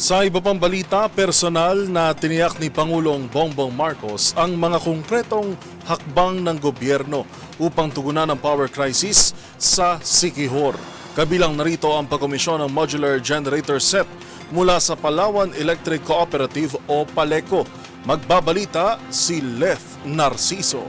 Sa iba pang balita, personal na tiniyak ni Pangulong Bongbong Marcos ang mga konkretong hakbang ng gobyerno upang tugunan ang power crisis sa Siquijor. Kabilang narito ang pagkomisyon ng modular generator set mula sa Palawan Electric Cooperative o PALECO. Magbabalita si Leth Narciso.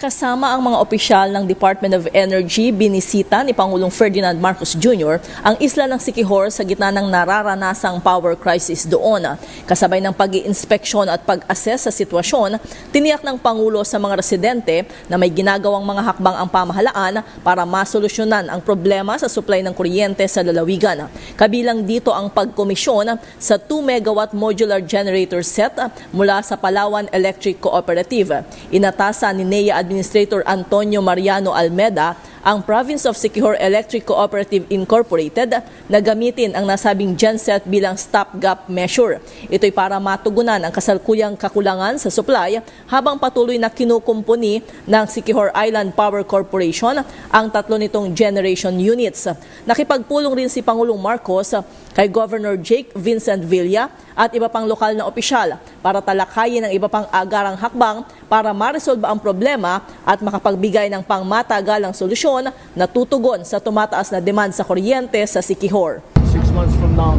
Kasama ang mga opisyal ng Department of Energy, binisita ni Pangulong Ferdinand Marcos Jr. ang isla ng Siquijor sa gitna ng nararanasang power crisis doon. Kasabay ng pag-iinspeksyon at pag-assess sa sitwasyon, tiniyak ng Pangulo sa mga residente na may ginagawang mga hakbang ang pamahalaan para masolusyonan ang problema sa supply ng kuryente sa lalawigan. Kabilang dito ang pagkomisyon sa 2 megawatt modular generator set mula sa Palawan Electric Cooperative. Inatasan ni NEA Administrator Antonio Mariano Almeda ang Province of Siquijor Electric Cooperative Incorporated na gamitin ang nasabing genset bilang stopgap measure. Ito'y para matugunan ang kasalukuyang kakulangan sa supply habang patuloy na kinukumpuni ng Siquijor Island Power Corporation ang 3 nitong generation units. Nakipagpulong rin si Pangulong Marcos kay Governor Jake Vincent Villa at iba pang lokal na opisyal para talakayin ang iba pang agarang hakbang para maresolba ang problema at makapagbigay ng pangmatagalang solusyon na tutugon sa tumataas na demand sa kuryente sa Siquijor. 6 months from now,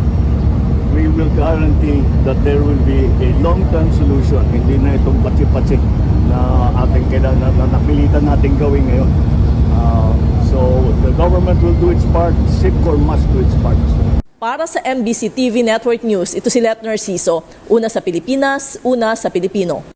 we will guarantee that there will be a long-term solution. Hindi na itong patsi-patsi na ating kailangan na napilitan natin gawin ngayon. So the government will do its part, Siquijor must do its part. Para sa MBC TV Network News, ito si Leth Narciso, una sa Pilipinas, una sa Pilipino.